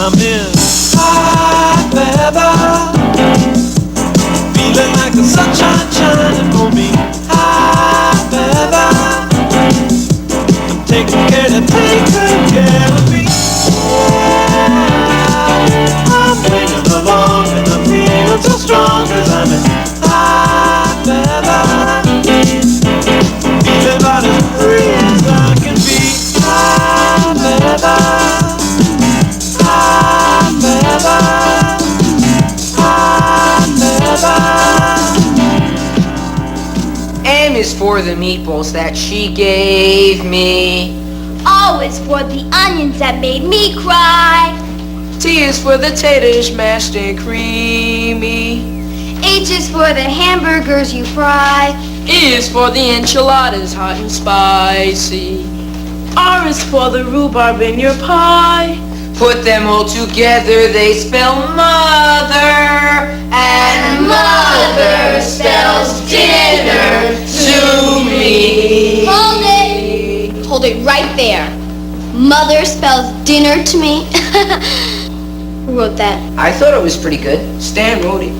I'm in high feather, feeling like the sunshine shining for me. High feather, I'm taking care to take good care of me. Yeah, I'm winging along and I'm feeling so strong, 'cause I'm in high feather, feeling about as free as I can be. High feather, high feather, high feather. M is for the meatballs that she gave me. O is for the onions that made me cry. T is for the taters mashed and creamy. H is for the hamburgers you fry. E is for the enchiladas hot and spicy. R is for the rhubarb in your pie. Put them all together, they spell mother. And mother spells dinner to me. Hold it! Hold it right there. Mother spells dinner to me. Who wrote that? I thought it was pretty good. Stan wrote it.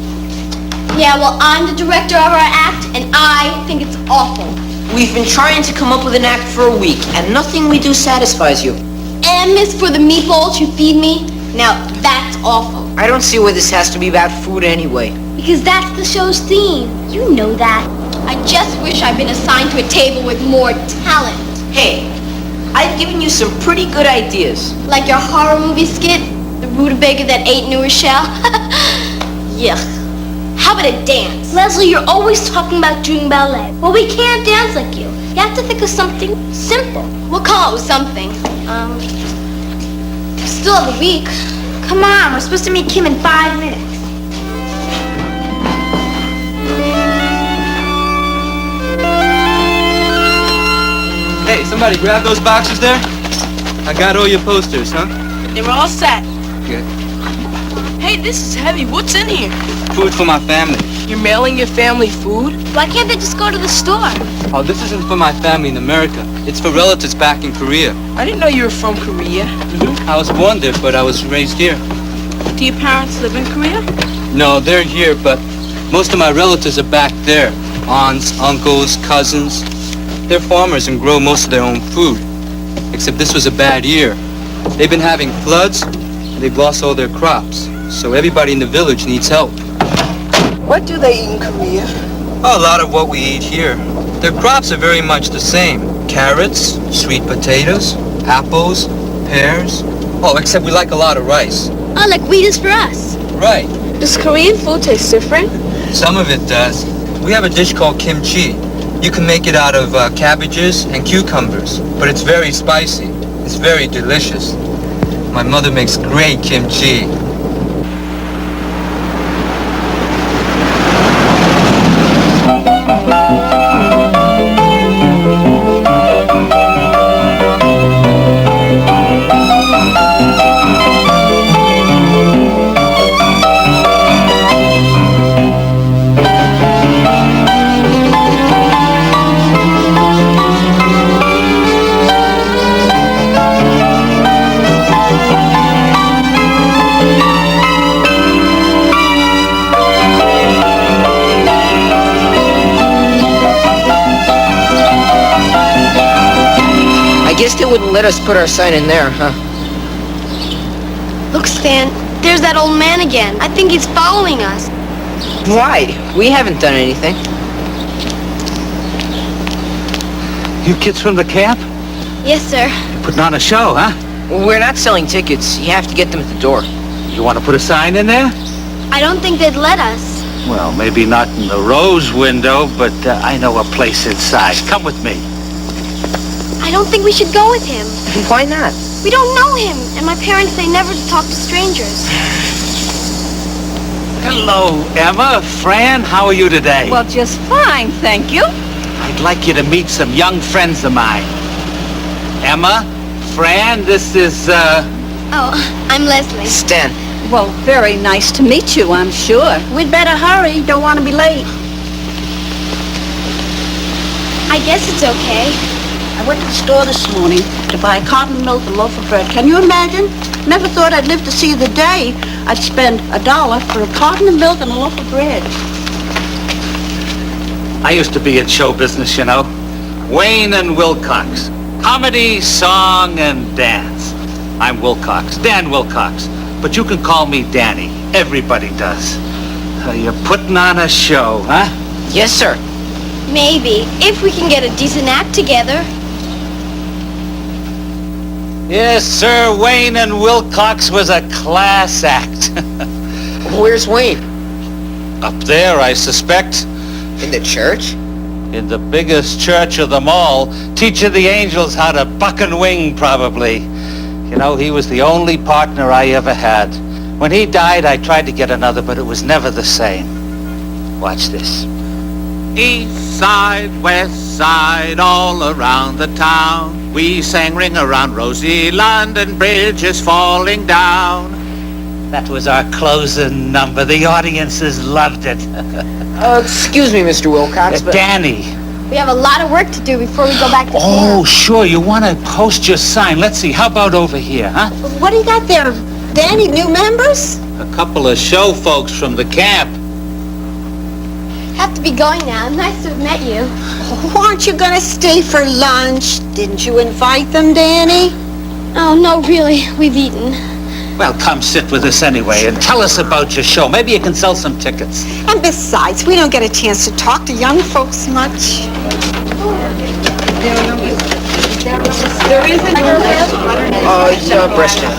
Yeah, well, I'm the director of our act, and I think it's awful. We've been trying to come up with an act for a week, and nothing we do satisfies you. M is for the meatballs you feed me. Now, that's awful. I don't see why this has to be about food anyway. Because that's the show's theme. You know that. I just wish I'd been assigned to a table with more talent. Hey, I've given you some pretty good ideas. Like your horror movie skit, the rutabaga that ate New Rochelle. Yuck. How about a dance? Leslie, you're always talking about doing ballet. Well, we can't dance like you. You have to think of something simple. We'll come up with something. Still have a week. Come on, we're supposed to meet Kim in 5 minutes. Hey, somebody grab those boxes there. I got all your posters, huh? They were all set. Good. Hey, this is heavy. What's in here? Food for my family. You're mailing your family food? Why can't they just go to the store? Oh, this isn't for my family in America. It's for relatives back in Korea. I didn't know you were from Korea. I was born there, but I was raised here. Do your parents live in Korea? No, they're here, but most of my relatives are back there. Aunts, uncles, cousins. They're farmers and grow most of their own food. Except this was a bad year. They've been having floods, and they've lost all their crops. So everybody in the village needs help. What do they eat in Korea? Oh, a lot of what we eat here. Their crops are very much the same. Carrots, sweet potatoes, apples, pears. Oh, except we like a lot of rice. Oh, like wheat is for us. Right. Does Korean food taste different? Some of it does. We have a dish called kimchi. You can make it out of cabbages and cucumbers, but it's very spicy. It's very delicious. My mother makes great kimchi. They wouldn't let us put our sign in there, huh? Look, Stan, there's that old man again. I think he's following us. Why? We haven't done anything. You kids from the camp? Yes, sir. You're putting on a show, huh? We're not selling tickets. You have to get them at the door. You want to put a sign in there? I don't think they'd let us. Well, maybe not in the rose window, but I know a place inside. Come with me. I don't think we should go with him. Why not? We don't know him, and my parents say never to talk to strangers. Hello, Emma. Fran, how are you today? Well, just fine, thank you. I'd like you to meet some young friends of mine. Emma, Fran, this is, Oh, I'm Leslie. Stan. Well, very nice to meet you, I'm sure. We'd better hurry. Don't want to be late. I guess it's okay. I went to the store this morning to buy cotton milk and a loaf of bread. Can you imagine? Never thought I'd live to see the day I'd spend $1 for a carton of milk and a loaf of bread. I used to be in show business, you know. Wayne and Wilcox. Comedy, song, and dance. I'm Wilcox, Dan Wilcox. But you can call me Danny. Everybody does. You're putting on a show, huh? Yes, sir. Maybe, if we can get a decent act together. Yes, sir. Wayne and Wilcox was a class act. Where's Wayne? Up there, I suspect. In the church? In the biggest church of them all, teaching the angels how to buck and wing, probably. You know, he was the only partner I ever had. When he died, I tried to get another, but it was never the same. Watch this. East side, west side, all around the town. We sang Ring Around Rosie, London Bridge is falling down. That was our closing number. The audiences loved it. Excuse me, Mr. Wilcox, but... Danny. We have a lot of work to do before we go back to Oh, camp. sure. You want to post your sign. Let's see. How about over here, huh? What do you got there, Danny? New members? A couple of show folks from the camp. Have to be going now. Nice to have met you. Aren't you going to stay for lunch? Didn't you invite them, Danny? Oh, no, really. We've eaten. Well, come sit with us anyway and tell us about your show. Maybe you can sell some tickets. And besides, we don't get a chance to talk to young folks much. Bristol.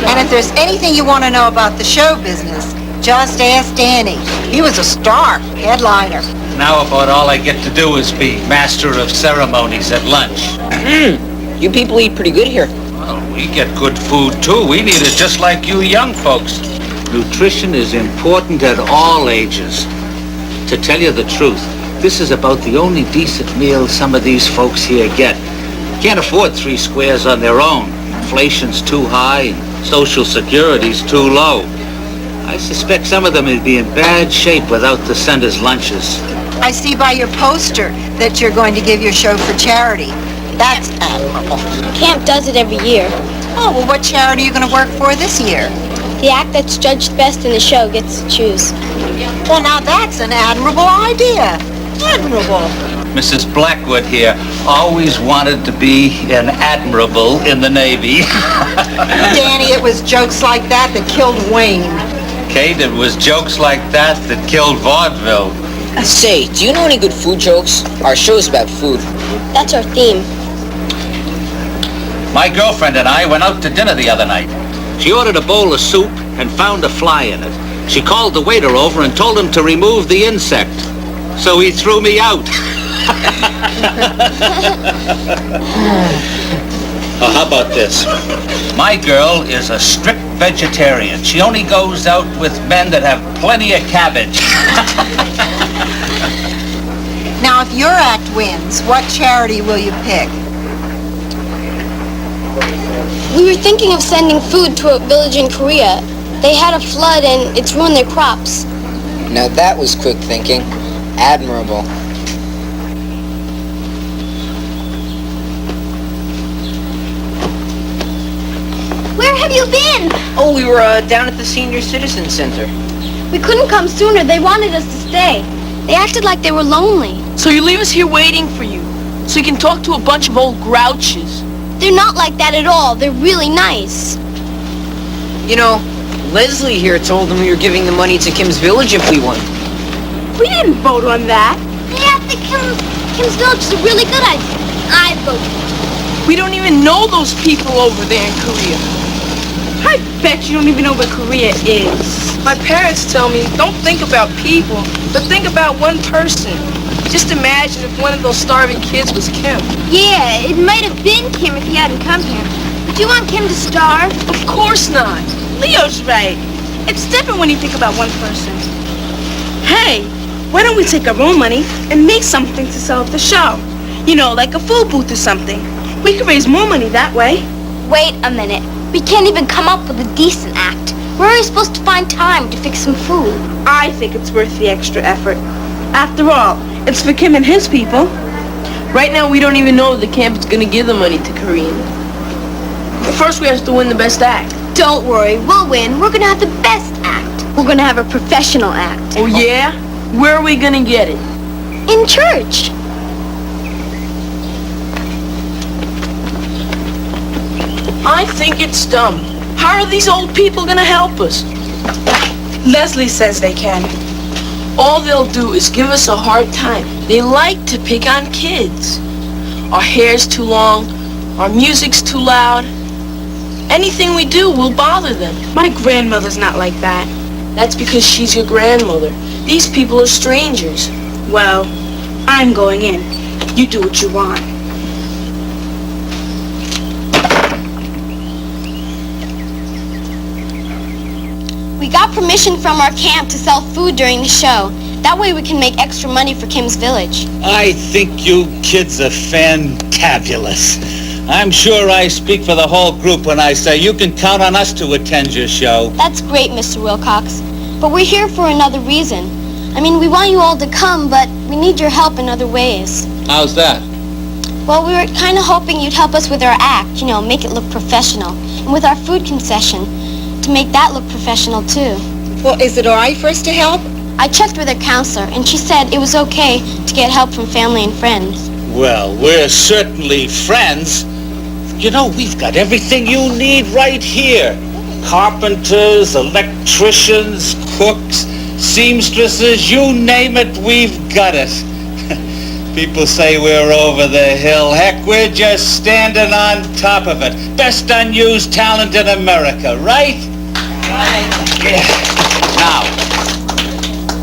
And if there's anything you want to know about the show business, just ask Danny. He was a star, headliner. Now about all I get to do is be master of ceremonies at lunch. You people eat pretty good here. Well, we get good food, too. We need it just like you young folks. Nutrition is important at all ages. To tell you the truth, this is about the only decent meal some of these folks here get. Can't afford 3 squares on their own. Inflation's too high and Social Security's too low. I suspect some of them would be in bad shape without the center's lunches. I see by your poster that you're going to give your show for charity. That's admirable. Camp does it every year. Oh, well, what charity are you going to work for this year? The act that's judged best in the show gets to choose. Well, now that's an admirable idea. Admirable. Mrs. Blackwood here always wanted to be an admiral in the Navy. Danny, it was jokes like that that killed Wayne. Kate, it was jokes like that that killed vaudeville. Say, do you know any good food jokes? Our show's about food. That's our theme. My girlfriend and I went out to dinner the other night. She ordered a bowl of soup and found a fly in it. She called the waiter over and told him to remove the insect. So he threw me out. Oh, how about this? My girl is a strict vegetarian. She only goes out with men that have plenty of cabbage. Now, if your act wins, what charity will you pick? We were thinking of sending food to a village in Korea. They had a flood and it's ruined their crops. Now that was quick thinking. Admirable. Where have you been? Oh, we were down at the Senior Citizen Center. We couldn't come sooner. They wanted us to stay. They acted like they were lonely. So you leave us here waiting for you, so you can talk to a bunch of old grouches. They're not like that at all. They're really nice. You know, Leslie here told them we were giving the money to Kim's Village if we won. We didn't vote on that. Yeah, I think Kim's Village is a really good idea. I vote. We don't even know those people over there in Korea. I bet you don't even know where Korea is. My parents tell me, don't think about people, but think about one person. Just imagine if one of those starving kids was Kim. Yeah, it might have been Kim if he hadn't come here. Do you want Kim to starve? Of course not. Leo's right. It's different when you think about one person. Hey, why don't we take our own money and make something to sell at the show? You know, like a food booth or something. We could raise more money that way. Wait a minute. We can't even come up with a decent act. Where are we supposed to find time to fix some food? I think it's worth the extra effort. After all, it's for Kim and his people. Right now, we don't even know if the camp is going to give the money to Koreans. First, we have to win the best act. Don't worry, we'll win. We're gonna have the best act. We're gonna have a professional act. Oh, yeah? Where are we gonna get it? In church. I think it's dumb. How are these old people gonna help us? Leslie says they can. All they'll do is give us a hard time. They like to pick on kids. Our hair's too long, our music's too loud. Anything we do will bother them. My grandmother's not like that. That's because she's your grandmother. These people are strangers. Well, I'm going in. You do what you want. We got permission from our camp to sell food during the show. That way we can make extra money for Kim's Village. I think you kids are fantabulous. I'm sure I speak for the whole group when I say you can count on us to attend your show. That's great, Mr. Wilcox. But we're here for another reason. I mean, we want you all to come, but we need your help in other ways. How's that? Well, we were kind of hoping you'd help us with our act, you know, make it look professional. And with our food concession, to make that look professional, too. Well, is it all right for us to help? I checked with her counselor, and she said it was okay to get help from family and friends. Well, we're certainly friends. You know, we've got everything you need right here. Carpenters, electricians, cooks, seamstresses, you name it, we've got it. People say we're over the hill. Heck, we're just standing on top of it. Best unused talent in America, right? Right. Yeah. Now,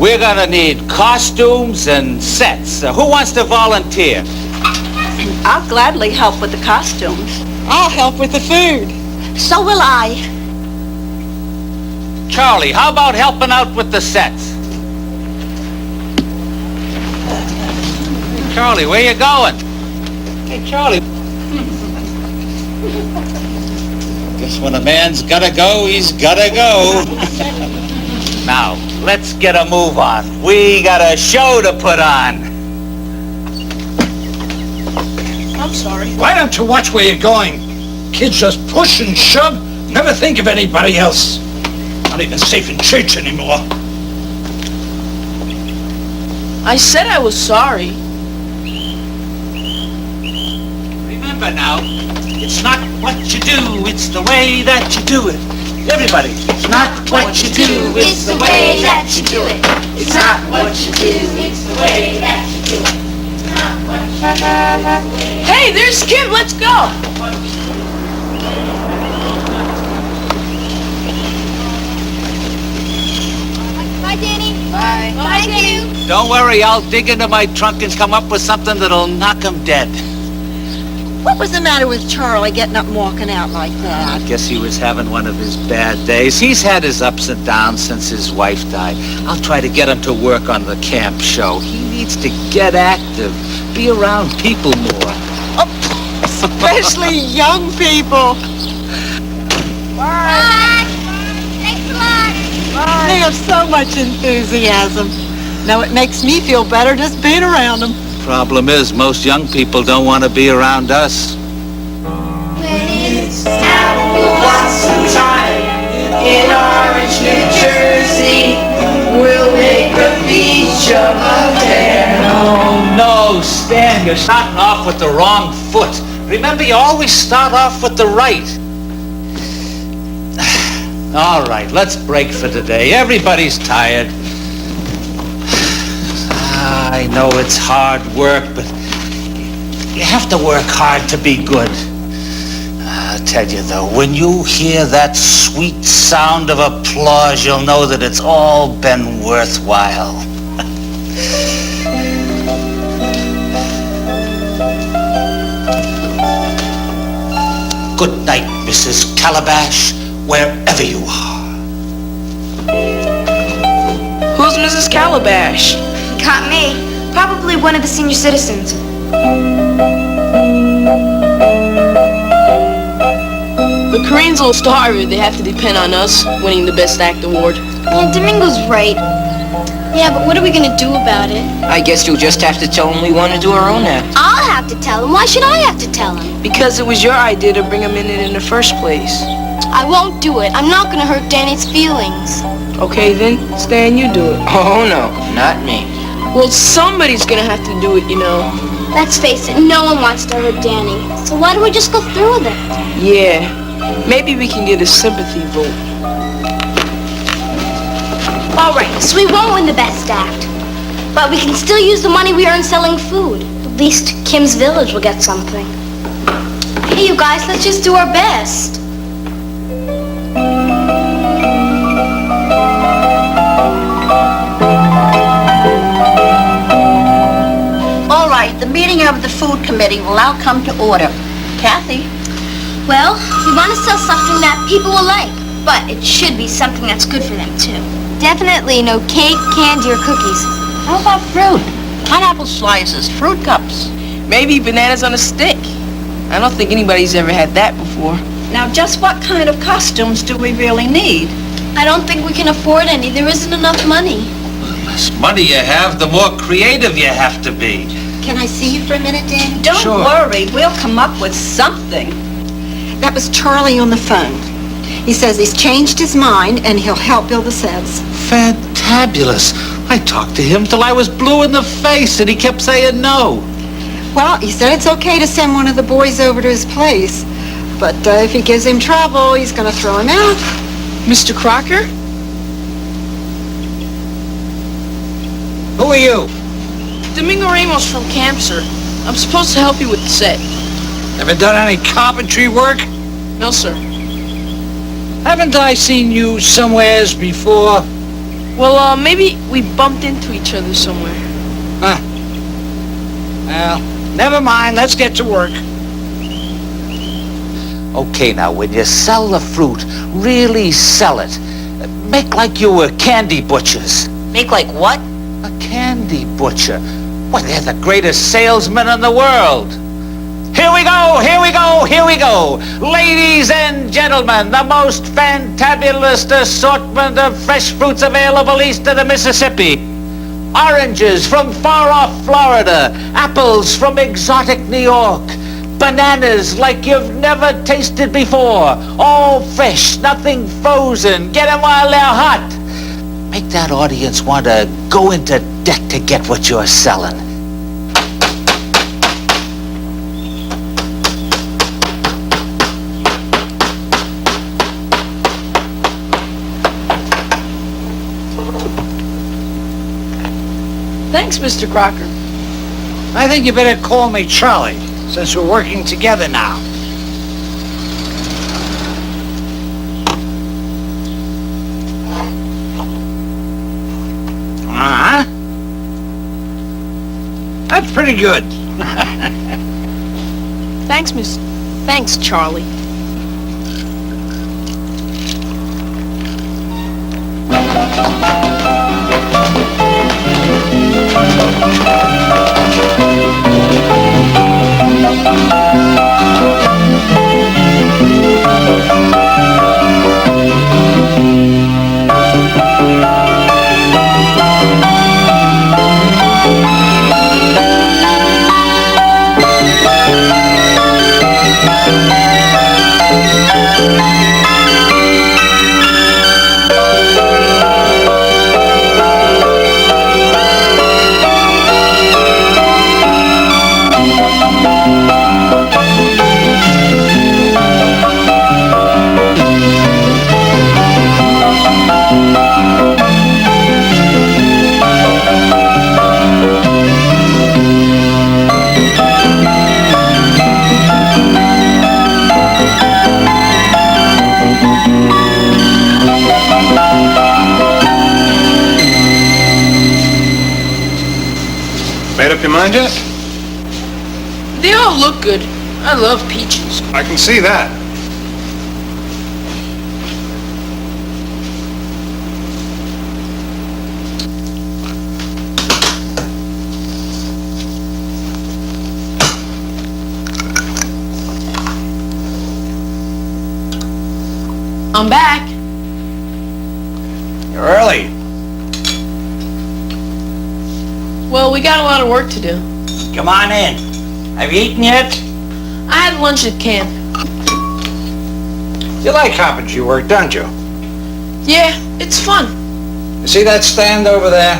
we're gonna need costumes and sets. Who wants to volunteer? I'll gladly help with the costumes. I'll help with the food. So will I. Charlie, how about helping out with the sets? Charlie, where you going? Hey, Charlie. Guess when a man's gotta go, he's gotta go. Now, let's get a move on. We got a show to put on. I'm sorry. Why don't you watch where you're going? Kids just push and shove, never think of anybody else. Not even safe in church anymore. I said I was sorry. Remember now, it's not what you do, it's the way that you do it. Everybody, it's not what you do, It's the way that you do it. It's not what you do, it's the way that you do it. Hey, there's Kim. Let's go. Bye, Danny. Bye. Bye, Danny. Don't worry, I'll dig into my trunk and come up with something that'll knock him dead. What was the matter with Charlie getting up and walking out like that? I guess he was having one of his bad days. He's had his ups and downs since his wife died. I'll try to get him to work on the camp show. He needs to get active, be around people more. Especially young people. Bye. Thanks a lot. They have so much enthusiasm. Now it makes me feel better just being around them. Problem is, most young people don't want to be around us. It's apple blossom time in Orange, New Jersey. We'll make a beach of a fair. No, Stan, you're starting off with the wrong foot. Remember, you always start off with the right. All right, let's break for today. Everybody's tired. I know it's hard work, but you have to work hard to be good. I'll tell you, though, when you hear that sweet sound of applause, you'll know that it's all been worthwhile. Good night, Mrs. Calabash, wherever you are. Who's Mrs. Calabash? Caught me. Probably one of the senior citizens. The Koreans will starve if they have to depend on us winning the Best Act award. Well, Domingo's right. Yeah, but what are we gonna do about it? I guess you'll just have to tell him we want to do our own act. I'll have to tell him. Why should I have to tell him? Because it was your idea to bring him in it in the first place. I won't do it. I'm not gonna hurt Danny's feelings. Okay then, Stan, you do it. Oh no, not me. Well, somebody's gonna have to do it, you know. Let's face it, no one wants to hurt Danny. So why don't we just go through with it? Yeah, maybe we can get a sympathy vote. All right, so we won't win the best act. But we can still use the money we earn selling food. At least Kim's Village will get something. Hey, you guys, let's just do our best. All right, the meeting of the food committee will now come to order. Kathy? Well, we want to sell something that people will like, but it should be something that's good for them, too. Definitely no cake, candy, or cookies. How about fruit? Pineapple slices, fruit cups. Maybe bananas on a stick. I don't think anybody's ever had that before. Now, just what kind of costumes do we really need? I don't think we can afford any. There isn't enough money. The less money you have, the more creative you have to be. Can I see you for a minute, Danny? Don't Sure. worry, we'll come up with something. That was Charlie on the phone. He says he's changed his mind and he'll help build the sets. Fantabulous. I talked to him till I was blue in the face, and he kept saying no. Well, he said it's okay to send one of the boys over to his place, but if he gives him trouble, he's going to throw him out. Mr. Crocker? Who are you? Domingo Ramos from camp, sir. I'm supposed to help you with the set. Never done any carpentry work? No, sir. Haven't I seen you somewheres before? Well, maybe we bumped into each other somewhere. Huh. Well, never mind. Let's get to work. Okay, now, when you sell the fruit, really sell it. Make like you were candy butchers. Make like what? A candy butcher. Why, they're the greatest salesmen in the world. Here we go, here we go, here we go. Ladies and gentlemen, the most fantabulous assortment of fresh fruits available east of the Mississippi. Oranges from far-off Florida, apples from exotic New York, bananas like you've never tasted before, all fresh, nothing frozen. Get them while they're hot. Make that audience want to go into debt to get what you're selling. Thanks, Mr. Crocker. I think you better call me Charlie, since we're working together now. Uh-huh. That's pretty good. Thanks, Charlie. Made up your mind yet? They all look good. I love peaches. I can see that. I'm back. You're early. Well, we got a lot of work to do. Come on in. Have you eaten yet? I had lunch at camp. You like carpentry work, don't you? Yeah, it's fun. You see that stand over there?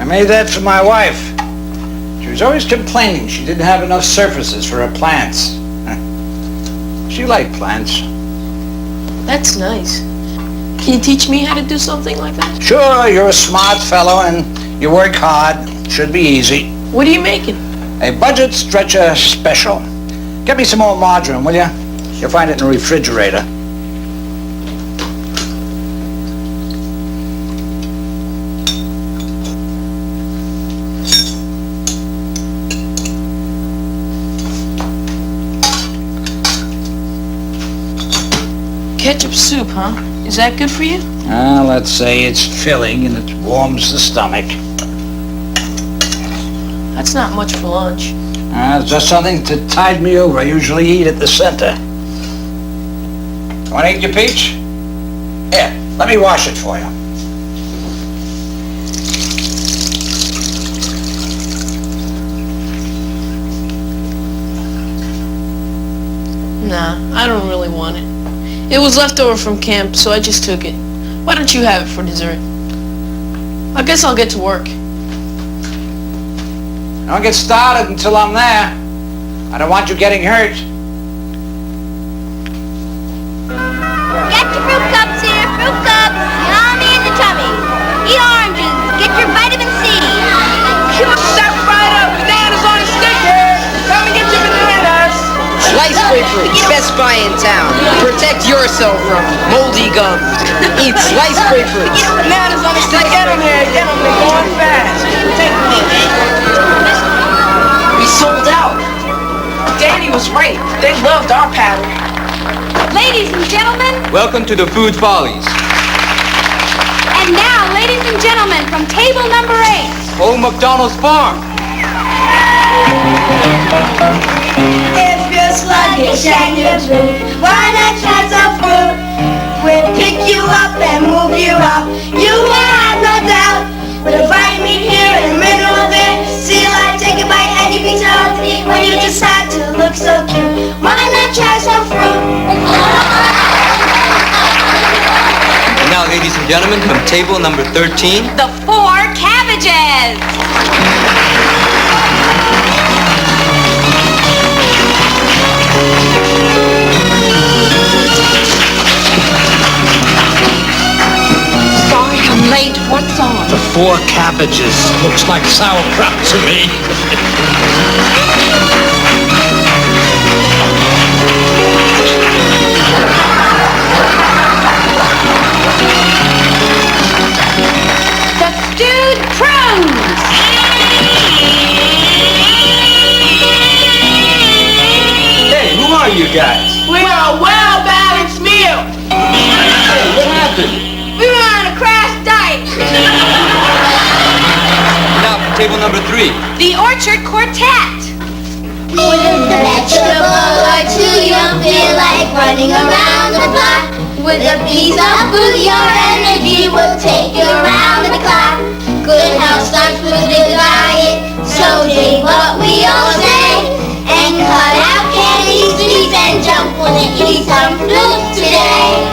I made that for my wife. She was always complaining she didn't have enough surfaces for her plants. She liked plants. That's nice. Can you teach me how to do something like that? Sure, you're a smart fellow and you work hard. Should be easy. What are you making? A budget stretcher special. Get me some more margarine, will you? You'll find it in the refrigerator. Ketchup soup, huh? Is that good for you? Let's say it's filling and it warms the stomach. That's not much for lunch. It's just something to tide me over. I usually eat at the center. Want to eat your peach? Here, let me wash it for you. Nah, I don't really want it. It was left over from camp, so I just took it. Why don't you have it for dessert? I guess I'll get to work. Don't get started until I'm there. I don't want you getting hurt. Get your fruit cups here, fruit cups. Yummy in the tummy. Eat oranges. Get your vitamin C. Come on, step right up. Bananas on a stick here. Come and get your bananas. Slice grapefruits, best buy in town. Protect yourself from moldy gum. Eat sliced grapefruits. Bananas on a stick. Get them here. Get them. They're going fast. Take them. We sold out. Danny was right. They loved our pattern. Ladies and gentlemen, Welcome to the Food Follies. and now, ladies and gentlemen, from table number 8. Old MacDonald's Farm. If you're sluggish and you're blue, why not try some fruit? We'll pick you up and move you up. You will have no doubt. With a vitamin here and a mineral there. See life, take a bite and you be healthy. When you decide to look so cute, why not try some fruit? And now, ladies and gentlemen, from table number 13, The 4 cabbages. Sorry I'm late. What's on? The 4 cabbages. Looks like sauerkraut to me. The stewed prunes. hey, who are you guys? We're a well-balanced meal. Hey, what happened? We were on a crash diet. Now, from table number 3, The Orchard Quartet. With a vegetable or two, you don't feel like running around the block. With a piece of food, your energy will take you around the clock. Good health starts with a diet, so dig what we all say. And cut out candy, sweets, and junk when you eat some fruit today.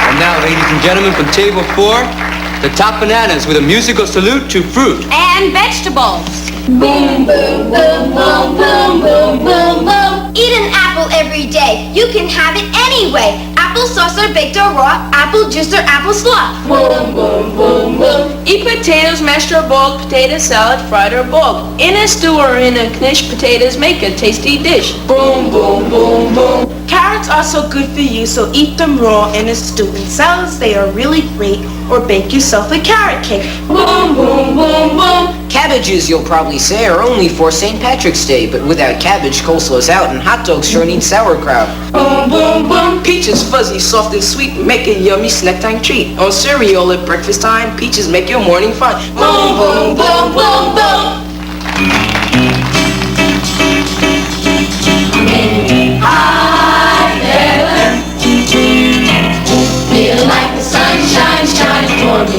And now, ladies and gentlemen, from table 4, the top bananas with a musical salute to fruit. And vegetables. Boom, boom, boom, boom, boom, boom, boom, boom. Eat an apple every day. You can have it anyway. Applesauce or baked or raw, apple juice or apple slop. Boom, boom, boom, boom. Eat potatoes, mashed or boiled, potato salad, fried or boiled. In a stew or in a knish, potatoes make a tasty dish. Boom, boom, boom, boom. Carrots are so good for you, so eat them raw in a stew. In salads, they are really great. Or bake yourself a carrot cake. Boom, boom, boom, boom. Cabbages, you'll probably say, are only for St. Patrick's Day, but without cabbage, coleslaw's out, and hot dogs sure need sauerkraut. Boom, boom, boom. Peaches fuzzy, soft and sweet, make a yummy snack time treat. On cereal at breakfast time, peaches make your morning fun. Boom, boom, boom, boom, boom. Hot weather. Feel like the sunshine shines for me.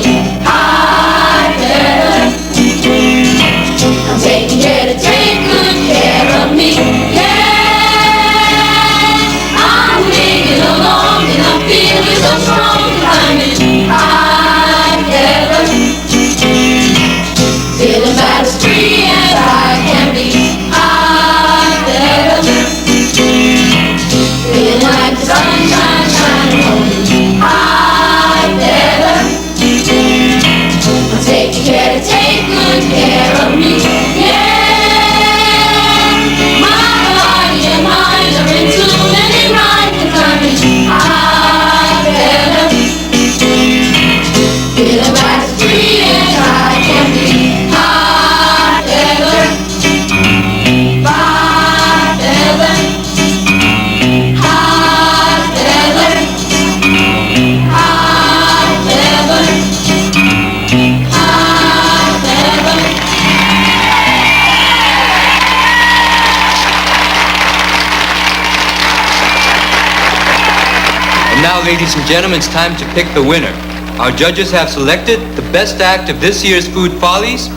now, ladies and gentlemen, it's time to pick the winner. Our judges have selected the best act of this year's Food Follies.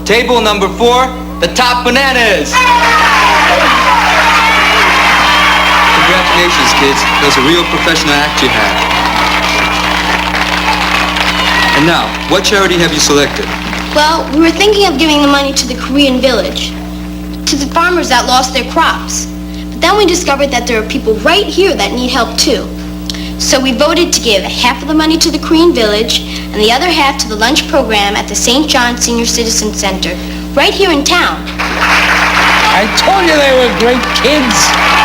Table number 4, the Top Bananas. Congratulations, kids. That was a real professional act you had. And now, what charity have you selected? Well, we were thinking of giving the money to the Korean village, to the farmers that lost their crops. But then we discovered that there are people right here that need help too. So we voted to give half of the money to the Korean village and the other half to the lunch program at the St. John Senior Citizen Center, right here in town. I told you they were great kids.